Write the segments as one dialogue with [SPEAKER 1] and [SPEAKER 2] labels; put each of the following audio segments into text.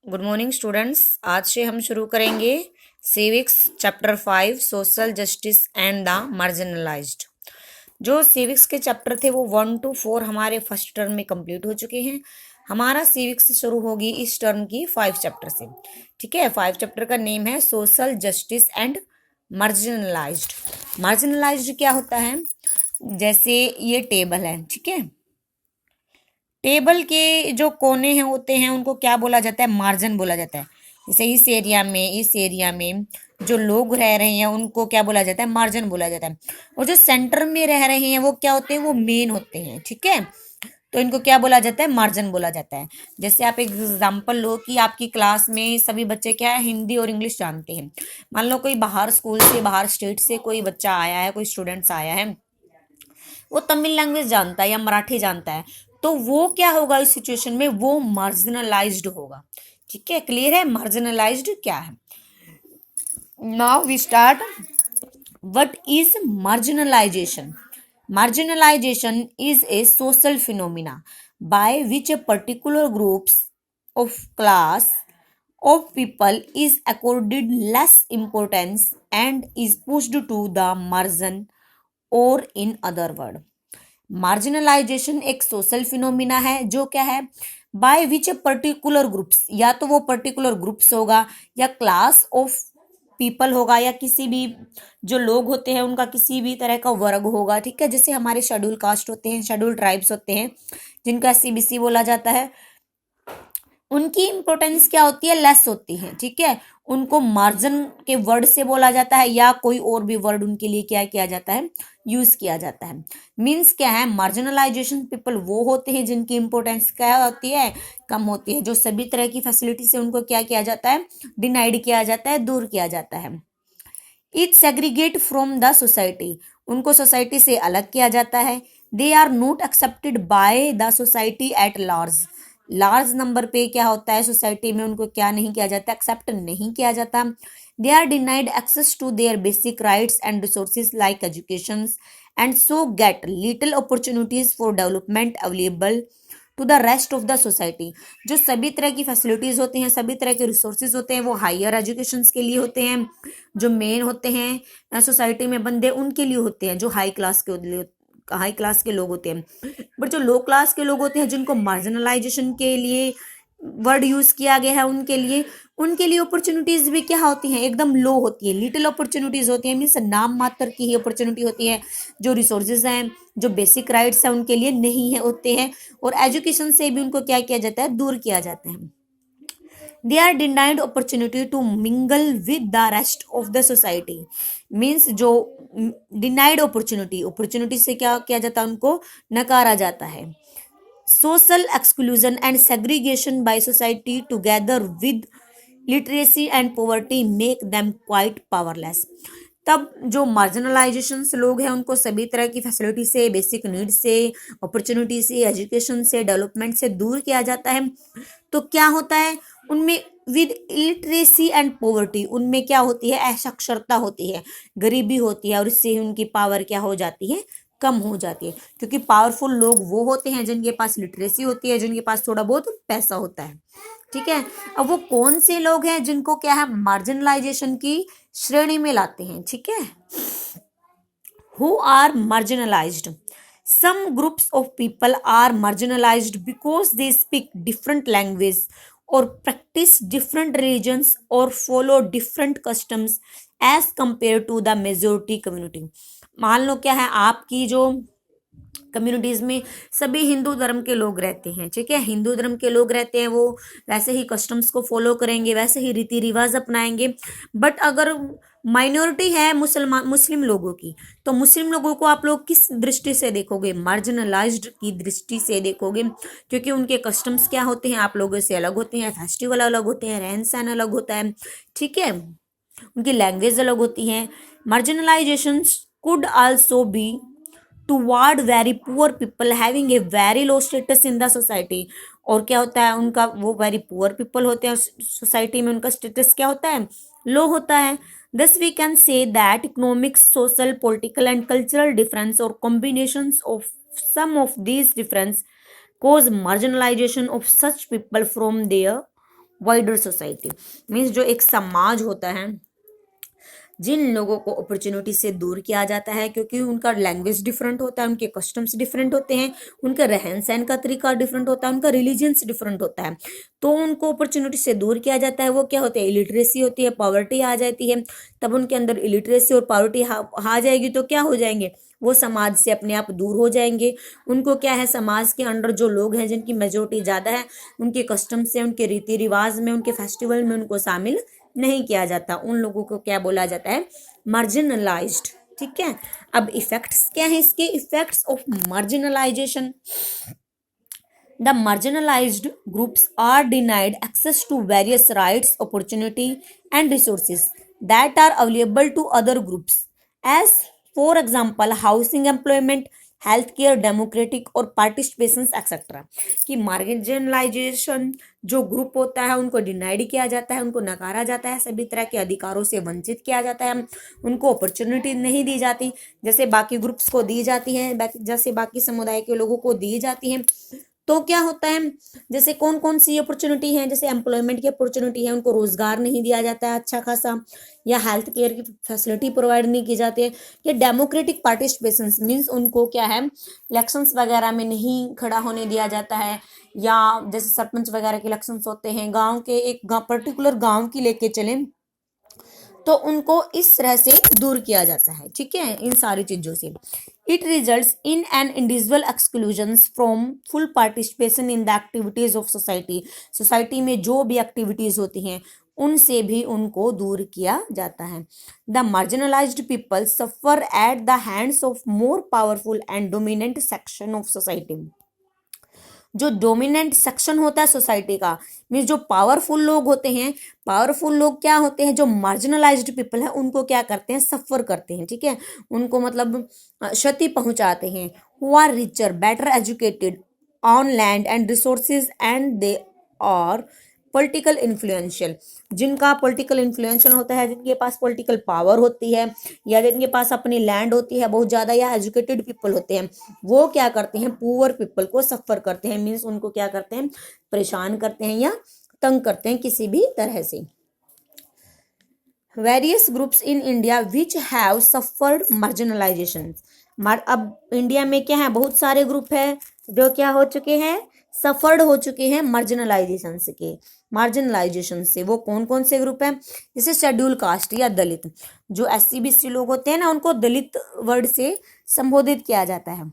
[SPEAKER 1] Good morning students. आज से हम शुरू करेंगे civics chapter 5 social justice and the marginalised. जो सिविक्स के चैप्टर थे वो 1 to 4 हमारे फर्स्ट टर्म में कंप्लीट हो चुके हैं। हमारा सिविक्स शुरू होगी इस टर्म की 5 चैप्टर से। ठीक है, 5 चैप्टर का नेम है social justice and marginalised. Marginalised क्या होता है? जैसे ये टेबल है, ठीक है, टेबल के जो कोने हैं होते हैं उनको क्या बोला जाता है? मार्जिन बोला जाता है। जैसे इस एरिया में जो लोग रह रहे हैं उनको क्या बोला जाता है? मार्जिन बोला जाता है। और जो सेंटर में रह रहे हैं वो क्या होते हैं? वो मेन होते हैं। ठीक है, तो इनको क्या बोला जाता है? मार्जिन बोला जाता है। जैसे आप एक एग्जाम्पल लो कि आपकी क्लास में सभी बच्चे क्या है, हिंदी और इंग्लिश जानते हैं। मान लो कोई बाहर स्कूल से, बाहर स्टेट से कोई बच्चा आया है, कोई स्टूडेंट्स आया है, वो तमिल लैंग्वेज जानता है या मराठी जानता है, तो वो क्या होगा इस सिचुएशन में? वो मार्जिनलाइज्ड होगा। ठीक है, क्लियर है मार्जिनलाइज्ड क्या है? Now we start. What is marginalisation? Marginalization is a social phenomena by which a particular groups of class of people is accorded less importance and is pushed to the margin, or in other word, marginalisation एक social phenomena है जो क्या है? By which a particular groups, या तो वो particular groups होगा या क्लास ऑफ पीपल होगा या किसी भी जो लोग होते हैं उनका किसी भी तरह का वर्ग होगा। ठीक है, जैसे हमारे शेड्यूल कास्ट होते हैं, शेड्यूल ट्राइब्स होते हैं जिनका सीबीसी बोला जाता है, उनकी इंपॉर्टेंस क्या होती है? लेस होती है। ठीक है, उनको मार्जिन के वर्ड से बोला जाता है या कोई और भी वर्ड उनके लिए क्या किया जाता है? यूज किया जाता है। मीन्स क्या है? मार्जिनलाइजेशन पीपल वो होते हैं जिनकी इंपॉर्टेंस क्या होती है? कम होती है, जो सभी तरह की फैसिलिटी से उनको क्या किया जाता है? डिनाइड किया जाता है, दूर किया जाता है। It segregate from the society, उनको सोसाइटी से अलग किया जाता है। They are not accepted by the society at large, large number पे क्या होता है? सोसाइटी में उनको क्या नहीं किया जाता? एक्सेप्ट नहीं किया जाता। They are denied access to their basic rights and resources like education and so get little opportunities for development available to the rest of the society. जो सभी तरह की फैसिलिटीज होती हैं, सभी तरह के रिसोर्सेज होते हैं, वो हायर एजुकेशन के लिए होते हैं। जो मेन होते हैं सोसाइटी में बंदे, उनके लिए होते हैं, जो हाई क्लास के लोग होते हैं। बट जो लो क्लास के लोग होते हैं जिनको मार्जिनलाइजेशन के लिए वर्ड यूज किया गया है, उनके लिए अपॉर्चुनिटीज भी क्या होती हैं? एकदम लो होती है, लिटिल अपॉर्चुनिटीज होती है। मीन्स नाम मात्र की ही अपॉर्चुनिटी होती है। जो रिसोर्सेज हैं, जो बेसिक राइट्स हैं, उनके लिए नहीं है होते हैं। और एजुकेशन से भी उनको क्या किया जाता है? दूर किया जाता है। They are denied opportunity to mingle with the rest of the society. Means जो डिनाइड अपॉर्चुनिटी से क्या किया जाता है? उनको नकारा जाता है। Social exclusion and segregation by society together with literacy and poverty make them quite powerless. तब जो मार्जिनलाइजेशन लोग हैं उनको सभी तरह की फैसिलिटी से, बेसिक नीड से, अपॉर्चुनिटी से, एजुकेशन से, डेवलपमेंट से दूर किया जाता है। तो क्या होता है उनमें? विद इलिटरेसी एंड पॉवर्टी, उनमें क्या होती है? असाक्षरता होती है, गरीबी होती है, और इससे उनकी पावर क्या हो जाती है? कम हो जाती है। क्योंकि पावरफुल लोग वो होते हैं जिनके पास लिटरेसी होती है, जिनके पास थोड़ा बहुत पैसा होता है। ठीक है, अब वो कौन से लोग हैं जिनको क्या है? मार्जिनलाइजेशन की श्रेणी में लाते हैं। ठीक है, who are marginalized? Some groups of people are marginalized because they speak different language or practice different religions or follow different customs as compared to the majority community. मान लो क्या है, आपकी जो कम्युनिटीज में सभी हिंदू धर्म के लोग रहते हैं। ठीक है, हिंदू धर्म के लोग रहते हैं, वो वैसे ही कस्टम्स को फॉलो करेंगे, वैसे ही रीति रिवाज अपनाएंगे। बट अगर माइनॉरिटी है मुस्लिम लोगों की, तो मुस्लिम लोगों को आप लोग किस दृष्टि से देखोगे? मार्जिनलाइज्ड की दृष्टि से देखोगे, क्योंकि उनके कस्टम्स क्या होते हैं? आप लोगों से अलग होते हैं, फेस्टिवल अलग होते हैं, रहन सहन अलग होता है। ठीक है, उनकी लैंग्वेज अलग होती है। Marginalisation could also be toward very poor people having a very low status in the society. और क्या होता है उनका? वो वेरी पुअर पीपल होते हैं, सोसाइटी में उनका स्टेटस क्या होता है? लो होता है। Thus we can say that economic, social, political and cultural difference or combinations of some of these difference cause marginalization of such people from their wider society means जो एक समाज होता है, जिन लोगों को अपॉर्चुनिटी से दूर किया जाता है क्योंकि उनका लैंग्वेज डिफरेंट होता है, उनके कस्टम्स डिफरेंट होते हैं, उनका रहन सहन का तरीका डिफरेंट होता है, उनका रिलीजियंस डिफरेंट होता है, तो उनको अपॉर्चुनिटी से दूर किया जाता है। वो क्या होता है, इलिटरेसी होती है, पॉवर्टी आ जाती है। तब उनके अंदर इलिटरेसी और पॉवर्टी आ जाएगी तो क्या हो जाएंगे, वो समाज से अपने आप दूर हो जाएंगे। उनको क्या है, समाज के अंडर जो लोग हैं जिनकी मेजोरिटी ज़्यादा है, उनके कस्टम से, उनके रीति रिवाज में, उनके फेस्टिवल में उनको शामिल नहीं किया जाता। उन लोगों को क्या बोला जाता है, मार्जिनलाइज्ड। ठीक है, अब इफेक्ट्स क्या है इसके, effects of marginalisation. The marginalised groups are denied access to various rights, opportunity and resources that are available to other groups as for example housing, employment, health care, democratic और participation etcetera. कि marginalisation जो group होता है उनको denied किया जाता है, उनको नकारा जाता है, सभी तरह के अधिकारों से वंचित किया जाता है, उनको अपॉर्चुनिटी नहीं दी जाती जैसे बाकी ग्रुप्स को दी जाती है, जैसे बाकी समुदाय के लोगों को दी जाती है। तो क्या होता है, जैसे कौन कौन सी अपॉर्चुनिटी है, जैसे एम्प्लॉयमेंट की अपॉर्चुनिटी है, उनको रोजगार नहीं दिया जाता है अच्छा खासा, या हेल्थ केयर की फैसिलिटी प्रोवाइड नहीं की जाती है, या डेमोक्रेटिक पार्टिसिपेशन मीन्स उनको क्या है, इलेक्शंस वगैरह में नहीं खड़ा होने दिया जाता है, या जैसे सरपंच वगैरह के इलेक्शंस होते हैं, गांव के एक पर्टिकुलर गांव की लेके चलें तो उनको इस तरह से दूर किया जाता है। ठीक है, इन सारी चीजों से it results in an individual exclusions from full participation in the activities of society. Society में जो भी एक्टिविटीज होती हैं उनसे भी उनको दूर किया जाता है। The marginalised people suffer at the hands of more powerful and dominant section of society. जो डोमिनेंट सेक्शन होता है सोसाइटी का, मीन्स जो पावरफुल लोग होते हैं, पावरफुल लोग क्या होते हैं, जो मार्जिनलाइज्ड पीपल है उनको क्या करते हैं, सफर करते हैं। ठीक है, उनको मतलब क्षति पहुंचाते हैं। Who are richer, better educated on land and resources and they are political influential. जिनका पॉलिटिकल इन्फ्लुएंशियल होता है, जिनके पास पॉलिटिकल पावर होती है, या जिनके पास अपनी लैंड होती है बहुत ज़्यादा, या एजुकेटेड पीपल होते हैं, वो क्या करते हैं, पुअर पीपल को सफ़र करते हैं, मीन्स उनको क्या करते हैं, परेशान करते हैं या तंग करते हैं किसी भी तरह से। Various groups in India which have suffered marginalisation. अब इंडिया में क्या है, बहुत सारे ग्रुप है जो क्या हो चुके हैं, सफर्ड हो चुके हैं मार्जिनलाइजेशन से। वो कौन कौन से ग्रुप हैं, जैसे शेड्यूल कास्ट या दलित। जो SC BC लोग होते हैं ना, उनको दलित वर्ड से संबोधित किया जाता है।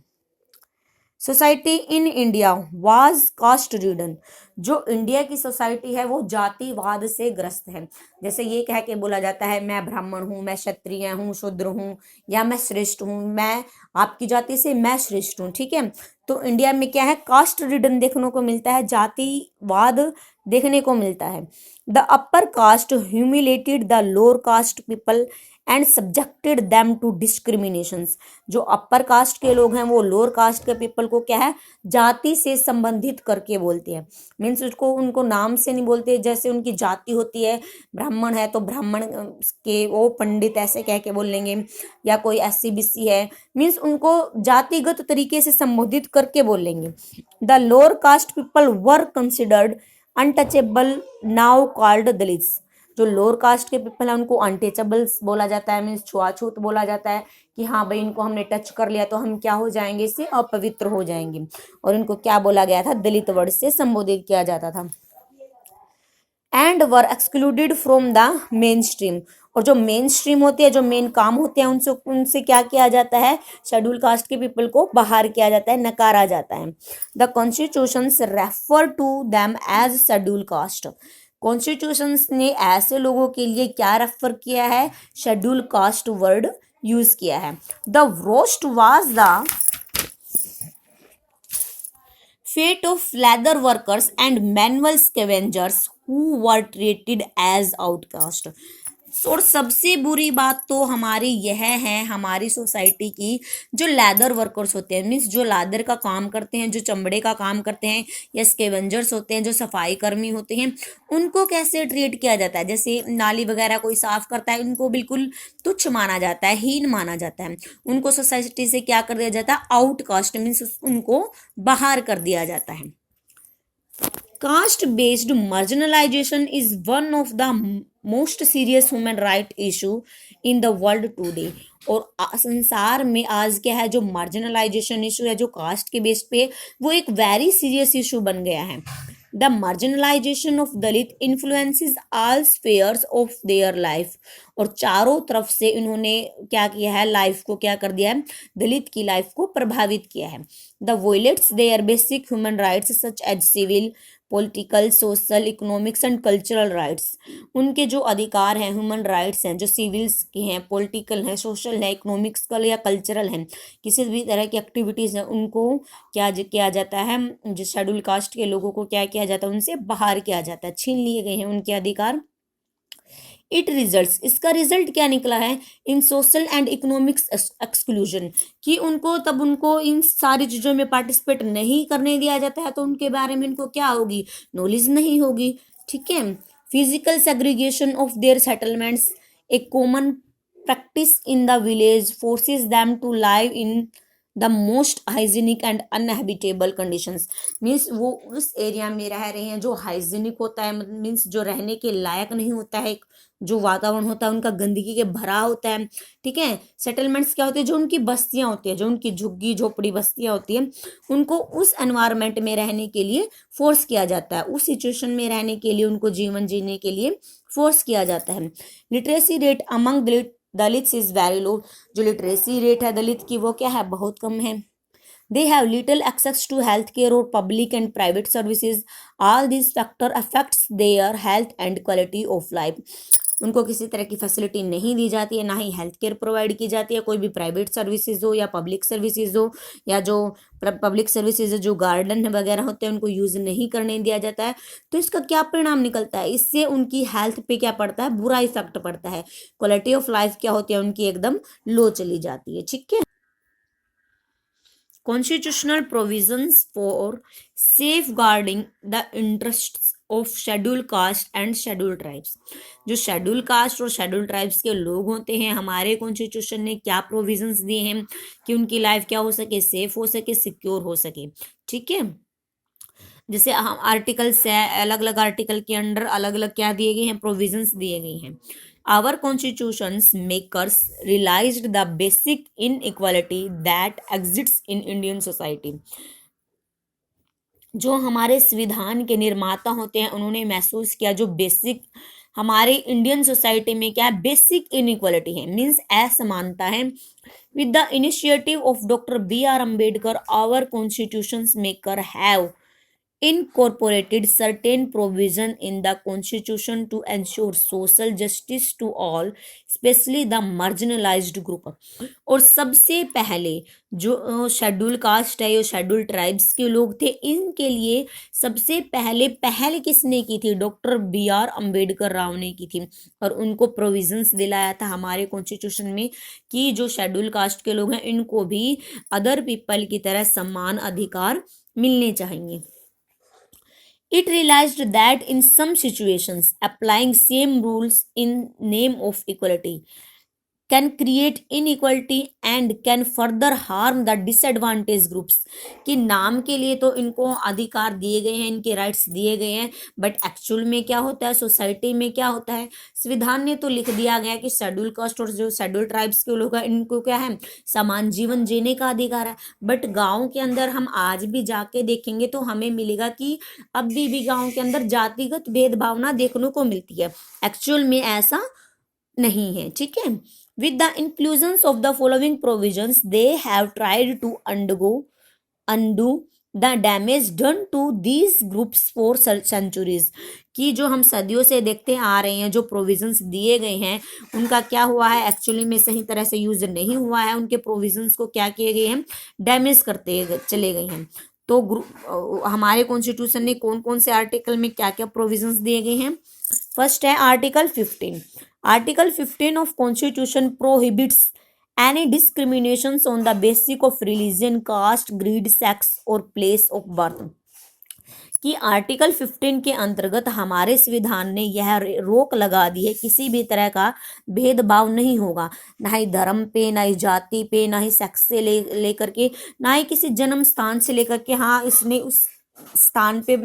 [SPEAKER 1] Society in India was caste ridden. जो इंडिया की सोसाइटी है वो जातिवाद से ग्रस्त है। जैसे ये कह के बोला जाता है, मैं ब्राह्मण हूँ, मैं क्षत्रिय हूँ, शूद्र हूँ, या मैं श्रेष्ठ हूँ, मैं आपकी जाति से मैं श्रेष्ठ हूँ। ठीक है, तो इंडिया में क्या है, कास्ट रिडन देखने को मिलता है, जातिवाद देखने को मिलता है। The upper caste humiliated the lower caste people and subjected them to discriminations. जो अपर कास्ट के लोग हैं वो लोअर कास्ट के पीपल को क्या है, जाति से संबंधित करके बोलते हैं। मीन्स उसको उनको नाम से नहीं बोलते, जैसे उनकी जाति होती है, ब्राह्मण है तो ब्राह्मण के वो पंडित ऐसे कह के बोल लेंगे, या कोई SC BC है, मीन्स उनको जातिगत तरीके से संबोधित करके बोल लेंगे। The lower caste people were considered untouchable, now called Dalits. जो लोअर कास्ट के पीपल है उनको अनटचेबल्स बोला जाता है, मीन्स छुआछूत बोला जाता है, कि हाँ भाई इनको हमने टच कर लिया तो हम क्या हो जाएंगे, इससे अपवित्र हो जाएंगे। और इनको क्या बोला गया था, दलित वर्ड से संबोधित किया जाता था। And were excluded from the main stream. और जो मेन स्ट्रीम होती है, जो मेन काम होते हैं, उनसे क्या किया जाता है, शेड्यूल कास्ट के पीपल को बाहर किया जाता है, नकारा जाता है। The constitutions refer to them as schedule caste. Constitutions ने ऐसे लोगों के लिए क्या रेफर किया है, शेड्यूल कास्ट वर्ड यूज किया है। The roast was the fate of leather workers and manual scavengers who were treated as outcast. और सबसे बुरी बात तो हमारी यह है, हमारी सोसाइटी की जो लेदर वर्कर्स होते हैं, मीन्स जो लेदर का काम करते हैं, जो चमड़े का काम करते हैं, या स्कैवेंजर्स होते हैं, जो सफाई कर्मी होते हैं, उनको कैसे ट्रीट किया जाता है। जैसे नाली वगैरह कोई साफ करता है, उनको बिल्कुल तुच्छ माना जाता है, हीन माना जाता है। उनको सोसाइटी से क्या कर दिया जाता है, आउटकास्ट, मीन्स उनको बाहर कर दिया जाता है। Caste based marginalization is one of the most serious human right issue in the world today. और संसार में आज क्या है, जो मार्जिनलाइजेशन इशू है, जो कास्ट के बेस पे, वो एक वेरी सीरियस इशू बन गया है. The marginalisation of Dalit influences all spheres of their life. और चारों तरफ से इन्होंने क्या किया है, लाइफ को क्या कर दिया है, दलित की लाइफ को प्रभावित किया है. The violates their basic human rights such as civil, political, social, economics and cultural rights. उनके जो अधिकार हैं, ह्यूमन राइट्स हैं, जो सिविल्स के हैं, पॉलिटिकल हैं, सोशल है, इकोनॉमिक्स या कल्चरल हैं, किसी भी तरह की एक्टिविटीज़ हैं, उनको क्या किया जाता है, जो शेड्यूल कास्ट के लोगों को क्या किया जाता है, उनसे बाहर किया जाता है, छीन लिए गए हैं उनके अधिकार. इट रिजल्ट, इसका रिजल्ट क्या निकला है, इन सोशल एंड इकोनॉमिक्स एक्सक्लूजन, कि उनको तब उनको इन सारी चीज़ों में पार्टिसिपेट नहीं करने दिया जाता है, तो उनके बारे में इनको क्या होगी, नॉलेज नहीं होगी. ठीक है. Physical segregation of their settlements, a common practice in the village, forces them to live in the most hygienic and unhabitable conditions. Means वो उस एरिया में रह रहे हैं जो हाइजीनिक होता है, मीन्स जो रहने के लायक नहीं होता है, जो वातावरण होता है उनका गंदगी के भरा होता है. ठीक है. सेटलमेंट्स क्या होते हैं, जो उनकी बस्तियां होती है, जो उनकी झुग्गी झोपड़ी बस्तियां होती है, उनको उस एनवायरनमेंट में रहने के लिए फोर्स किया जाता है, उस सिचुएशन में रहने के लिए, उनको जीवन जीने के लिए फोर्स किया जाता है. Literacy rate among Dalits is very low. जो लिटरेसी रेट है दलित की, वो क्या है, बहुत कम है. They have little access to healthcare or public and private services. All these factors affects their health and quality of life. उनको किसी तरह की फैसिलिटी नहीं दी जाती है, ना ही हेल्थ केयर प्रोवाइड की जाती है, कोई भी प्राइवेट सर्विसेज हो या पब्लिक सर्विसेज हो, या जो पब्लिक सर्विसेज जो गार्डन वगैरह होते हैं उनको यूज़ नहीं करने दिया जाता है. तो इसका क्या परिणाम निकलता है, इससे उनकी हेल्थ पे क्या पड़ता है, बुरा इफेक्ट पड़ता है. क्वालिटी ऑफ लाइफ क्या होती है उनकी, एकदम लो चली जाती है. ठीक है. Constitutional provisions for safeguarding the interests of scheduled caste and scheduled tribes. जो शेड्यूल कास्ट और शेड्यूल ट्राइब्स के लोग होते हैं, हमारे कॉन्स्टिट्यूशन ने क्या प्रोविजंस दिए हैं कि उनकी लाइफ क्या हो सके, सेफ हो सके, सिक्योर हो सके. ठीक है. जैसे हम आर्टिकल्स है, अलग अलग आर्टिकल के अंडर अलग अलग क्या दिए गए हैं, प्रोविजंस दिए गए हैं. Our constitutions makers realized the basic inequality that exists in Indian society. जो हमारे संविधान के निर्माता होते हैं, उन्होंने महसूस किया जो बेसिक हमारे इंडियन सोसाइटी में क्या बेसिक इनइक्वालिटी है, मीन्स असमानता है. With the initiative of doctor B.R. Ambedkar, our constitutions maker have incorporated certain provision in the constitution to ensure social justice to all, especially the marginalized group. और सबसे पहले जो schedule caste है, ये schedule tribes के लोग थे, इनके लिए सबसे पहल किसने की थी, डॉक्टर B.R. अम्बेडकर राव ने की थी. और उनको प्रोविजंस दिलाया था हमारे कॉन्स्टिट्यूशन में कि जो शेड्यूल कास्ट के लोग हैं इनको भी अदर पीपल की तरह समान अधिकार मिलने चाहिए. It realized that in some situations, applying same rules in name of equality can create inequality and can further harm the disadvantaged groups. कि नाम के लिए तो इनको अधिकार दिए गए हैं, इनके राइट्स दिए गए हैं, बट एक्चुअल में क्या होता है, सोसाइटी में क्या होता है, संविधान ने तो लिख दिया गया कि शेड्यूल कास्ट और जो शेड्यूल ट्राइब्स के लोग हैं इनको क्या है, समान जीवन जीने का अधिकार है. बट गाँव के अंदर हम आज भी जाके देखेंगे तो हमें मिलेगा कि अब भी गाँव के अंदर जातिगत भेदभावना देखने को मिलती है. एक्चुअल में ऐसा नहीं है. ठीक है. With the inclusions of the following provisions, they have tried to undo the damage done to these groups for centuries. कि जो हम सदियों से देखते आ रहे हैं, जो प्रोविजंस दिए गए हैं उनका क्या हुआ है, एक्चुअली में सही तरह से यूज नहीं हुआ है. उनके प्रोविजंस को क्या किए गए हैं, डैमेज करते चले गए हैं. तो हमारे कॉन्स्टिट्यूशन ने कौन कौन से आर्टिकल में क्या क्या प्रोविजंस दिए गए हैं. फर्स्ट है article 15. Article 15 of Constitution prohibits any discriminations on the basis of religion, caste, creed, sex or place of birth. कि आर्टिकल 15 के अंतर्गत हमारे संविधान ने यह रोक लगा दी है, किसी भी तरह का भेदभाव नहीं होगा, ना ही धर्म पे, ना ही जाति पे, ना ही सेक्स से लेकर के, ना ही किसी जन्म स्थान से लेकर के. हाँ, इसने उस स्थान पे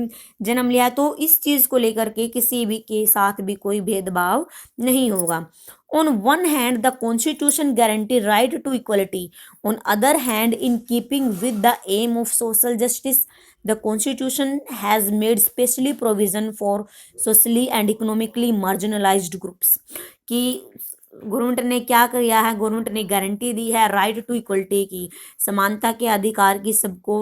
[SPEAKER 1] जन्म लिया, तो इस चीज को लेकर के किसी भी के साथ भी कोई भेदभाव नहीं होगा। On one hand, the Constitution guarantee right to equality. On other hand, in keeping with the aim of social justice, the Constitution has made specially provision for socially and economically marginalized groups. कि government ने क्या किया है, government ने guarantee दी है right to equality की, समानता के अधिकार की, सबको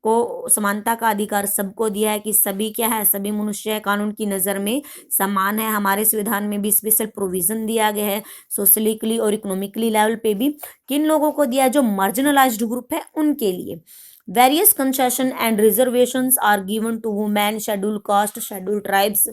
[SPEAKER 1] को समानता का अधिकार सबको दिया है कि सभी क्या है, सभी मनुष्य कानून की नज़र में समान है। हमारे संविधान में भी स्पेशल प्रोविजन दिया गया है सोशलिकली और इकोनॉमिकली लेवल पे भी। किन लोगों को दिया है? जो मार्जिनलाइज्ड ग्रुप है उनके लिए। Various concession and reservations are given to women, schedule caste, schedule tribes,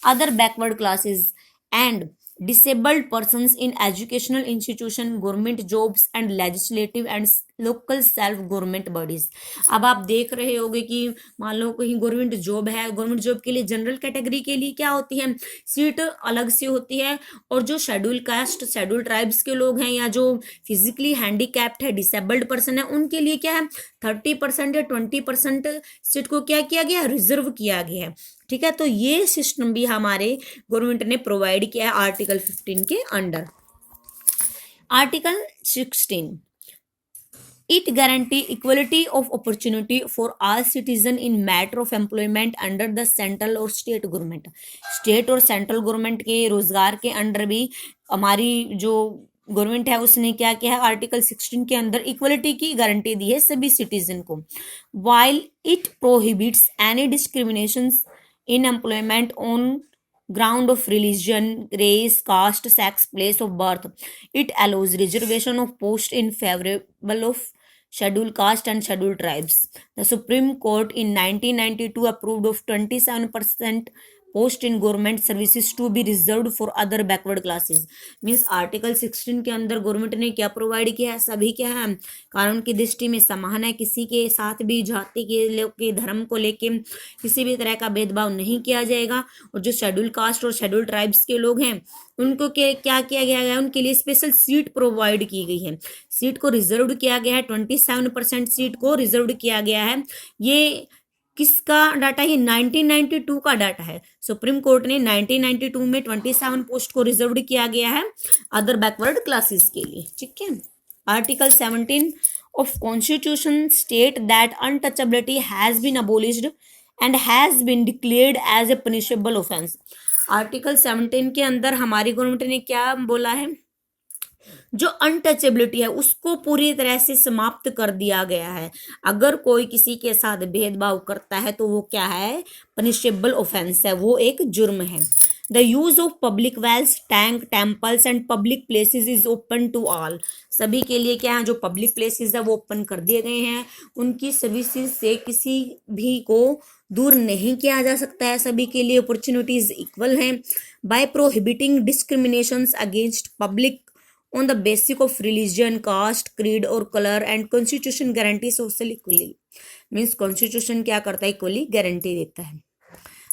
[SPEAKER 1] other backward classes and disabled persons in educational institution, government jobs and legislative and local self government bodies. अब आप देख रहे होंगे कि मान लो कहीं गवर्नमेंट जॉब है, government job के लिए जनरल कैटेगरी के लिए क्या होती है, सीट अलग से होती है, और जो शेड्यूल कास्ट, शेड्यूल ट्राइब्स के लोग हैं या जो फिजिकली हैंडीकैप्ड है, डिसेबल्ड पर्सन है, उनके लिए क्या है 30% या 20% सीट को क्या किया गया, रिजर्व किया गया है। ठीक है, तो ये सिस्टम भी हमारे गवर्नमेंट ने प्रोवाइड किया है आर्टिकल 15 के under. Article 16 It guarantee equality of opportunity for all citizen in matter of employment under the central और state government। स्टेट और सेंट्रल गवर्नमेंट के रोजगार के अंडर भी हमारी जो गवर्नमेंट है उसने क्या किया है, आर्टिकल 16 के अंदर इक्वलिटी की गारंटी दी है सभी सिटीजन को। While it prohibits any discriminations in employment on ground of religion, race, caste, sex, place of birth, it allows reservation of post in favorable of scheduled caste and scheduled tribes. The Supreme Court in 1992 approved of 27% post in government services to be reserved for other backward classes। Means article 16 के अंदर government ने क्या provide किया है, सभी क्या है कानून की दृष्टि में समान है, किसी के साथ भी जाति के लोग के धर्म को लेके किसी भी तरह का भेदभाव नहीं किया जाएगा। और जो शेड्यूल कास्ट और शेड्यूल ट्राइब्स के लोग हैं उनको क्या किया गया है, उनके लिए स्पेशल सीट प्रोवाइड की गई है, सीट को रिजर्व किया गया है, 27% सीट को रिजर्व किया गया है। ये किसका डाटा है? 1992 का डाटा है। सुप्रीम कोर्ट ने 1992 में 27 पोस्ट को रिजर्व किया गया है अदर बैकवर्ड क्लासेस के लिए। ठीक है, article 17 of constitution state that untouchability has been abolished and has been declared as a punishable offence. Article 17 के अंदर हमारी गवर्नमेंट ने क्या बोला है, जो अनटचेबिलिटी है उसको पूरी तरह से समाप्त कर दिया गया है। अगर कोई किसी के साथ भेदभाव करता है तो वो क्या है, पनिशेबल ऑफेंस है, वो एक जुर्म है। The use of public wells, tank, temples and public places is open to all. सभी के लिए क्या है, जो पब्लिक प्लेसेस है वो ओपन कर दिए गए हैं, उनकी सर्विसेज से किसी भी को दूर नहीं किया जा सकता है, सभी के लिए अपॉर्चुनिटीज इक्वल हैं। By prohibiting discriminations against public on the basic of religion, caste, creed और color and constitution guarantee social equality। means constitution क्या करता है, equally guarantee देता है।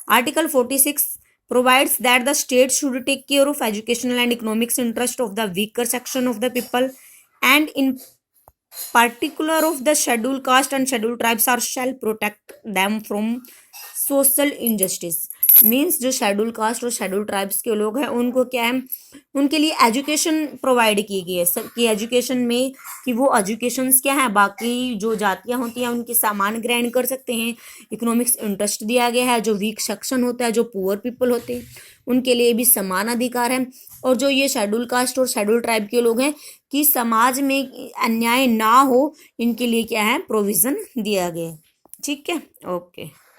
[SPEAKER 1] article 46 provides that the state should take care of educational and economic interest of the weaker section of the people and in particular of the scheduled caste and scheduled tribes are shall protect them from social injustice। Means जो schedule caste और schedule tribes के लोग हैं उनको क्या है, उनके लिए एजुकेशन प्रोवाइड की गई है कि एजुकेशन में कि वो एजुकेशंस क्या है बाकी जो जातियां होती हैं उनके सामान ग्रहण कर सकते हैं। इकोनॉमिक्स इंटरेस्ट दिया गया है, जो वीक सेक्शन होता है, जो पुअर पीपल होते हैं उनके लिए भी समान अधिकार है। और जो ये शेड्यूल कास्ट और शेड्यूल ट्राइब के लोग हैं कि समाज में अन्याय ना हो, इनके लिए क्या है प्रोविज़न दिया गया है। ठीक है, ओके।